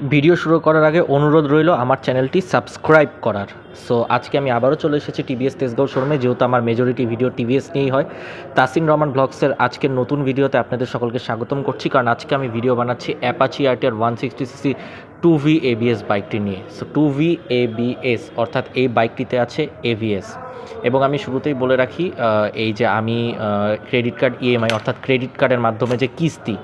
Video শুরু করার আগে অনুরোধ রইল আমার চ্যানেলটি সাবস্ক্রাইব করার। সো আজকে আমি আবারও চলে এসেছি টিভিএস তেজগাঁও শোরুমে, যেহেতু আমার মেজরিটি ভিডিও টিভিএস নিয়েই হয়। তাসিন রহমান ব্লগসের আজকের নতুন ভিডিওতে আপনাদের সকলকে স্বাগতম করছি, কারণ আজকে আমি ভিডিও বানাচ্ছি Apache RTR 160cc 2V ABS বাইকটি নিয়ে। সো 2V ABS অর্থাৎ এই বাইকটিতে আছে ABS। এবং আমি শুরুতেই বলে রাখি, এই যে আমি ক্রেডিট কার্ড ইএমআই অর্থাৎ ক্রেডিট কার্ডের মাধ্যমে যে কিস্তি,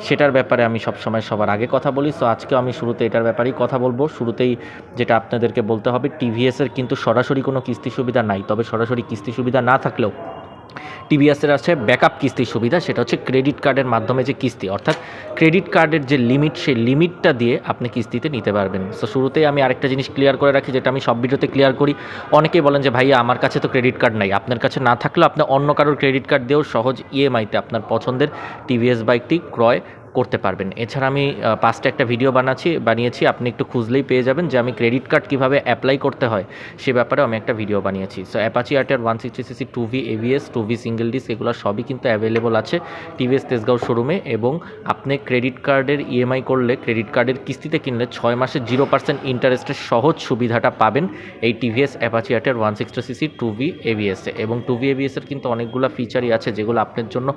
সেটার ব্যাপারে আমি সবসময় সবার আগে কথা বলি। সো আজকেও আমি শুরুতে এটার ব্যাপারেই কথা বলবো। শুরুতেই যেটা আপনাদেরকে বলতে হবে, টিভিএসের কিন্তু সরাসরি কোনো কিস্তি সুবিধা নাই, তবে সরাসরি কিস্তি সুবিধা না থাকলেও টিভিএসের আছে ব্যাকআপ কিস্তির সুবিধা। সেটা হচ্ছে ক্রেডিট কার্ডের মাধ্যমে যে কিস্তি, অর্থাৎ ক্রেডিট কার্ডের যে লিমিট, সেই লিমিটটা দিয়ে আপনি কিস্তিতে নিতে পারবেন। সো শুরুতেই আমি আরেকটা জিনিস ক্লিয়ার করে রাখি, যেটা আমি সব ভিডিওতে ক্লিয়ার করি। অনেকেই বলেন যে ভাইয়া আমার কাছে তো ক্রেডিট কার্ড নাই। আপনার কাছে না থাকলেও আপনি অন্য কারোর ক্রেডিট কার্ড দিয়েও সহজ ইএমআইতে আপনার পছন্দের টিভিএস বাইকটি ক্রয় করতে পারবেন। এছাড়া আমি পাস্টে একটা ভিডিও বানিয়েছি, আপনি একটু খুঁজলেই পেয়ে যাবেন যে আমি ক্রেডিট কার্ড কীভাবে অ্যাপ্লাই করতে হয় সে ব্যাপারেও আমি একটা ভিডিও বানিয়েছি। So Apache RTR 160cc 2V ABS 2V single disc এগুলো সবই কিন্তু অ্যাভেলেবল আছে টিভিএস তেজগাঁও শোরুমে। এবং আপনি ক্রেডিট কার্ডের ইএমআই করলে, ক্রেডিট কার্ডের কিস্তিতে কিনলে 6 মাসে 0% ইন্টারেস্টের সহজ সুবিধাটা পাবেন এই TVS Apache RTR 160cc 2V ABS-এ। এবং 2V ABS-এর কিন্তু অনেকগুলো ফিচারই আছে যেগুলো আপনার জন্য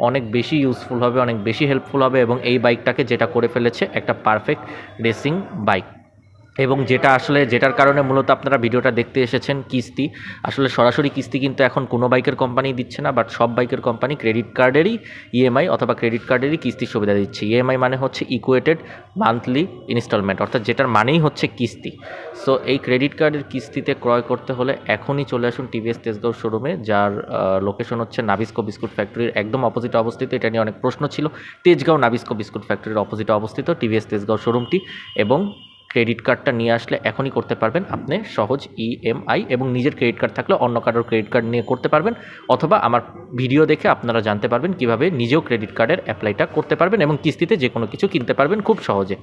অনেক বেশি ইউজফুল হবে, অনেক বেশি হেল্পফুল হবে। এবং এই বাইকটাকে যেটা করে ফেলেছে একটা পারফেক্ট রেসিং বাইক। এবং যেটার কারণে মূলত আপনারা ভিডিওটা দেখতে এসেছেন, কিস্তি। আসলে সরাসরি কিস্তি কিন্তু এখন কোনো বাইকের কোম্পানি দিচ্ছে না, বাট সব বাইকের কোম্পানি ক্রেডিট কার্ডেরই ইএমআই অথবা ক্রেডিট কার্ডেরই কিস্তির সুবিধা দিচ্ছে। ইএমআই মানে হচ্ছে ইকুয়েটেড মান্থলি ইনস্টলমেন্ট, অর্থাৎ যেটার মানেই হচ্ছে কিস্তি। সো এই ক্রেডিট কার্ডের কিস্তিতে ক্রয় করতে হলে এখনই চলে আসুন টিভিএস তেজগাঁও শোরুমে, যার লোকেশন হচ্ছে নাবিস্কো বিস্কুট ফ্যাক্টরির একদম অপোজিটে অবস্থিত। এটা নিয়ে অনেক প্রশ্ন ছিল। তেজগাঁও নাবিস্কো বিস্কুট ফ্যাক্টরির অপোজিটে অবস্থিত টিভিএস তেজগাঁও শোরুমটি। এবং ক্রেডিট কার্ডটা নিয়ে আসলে এখনই করতে পারবেন আপনি সহজ ইএমআই, এবং নিজের ক্রেডিট কার্ড থাকলে অন্য কারোর ক্রেডিট কার্ড নিয়ে করতে পারবেন। অথবা আমার ভিডিও দেখে আপনারা জানতে পারবেন কিভাবে নিজেও ক্রেডিট কার্ডের অ্যাপ্লাইটা করতে পারবেন এবং কিস্তিতে যে কোনো কিছু কিনতে পারবেন খুব সহজে।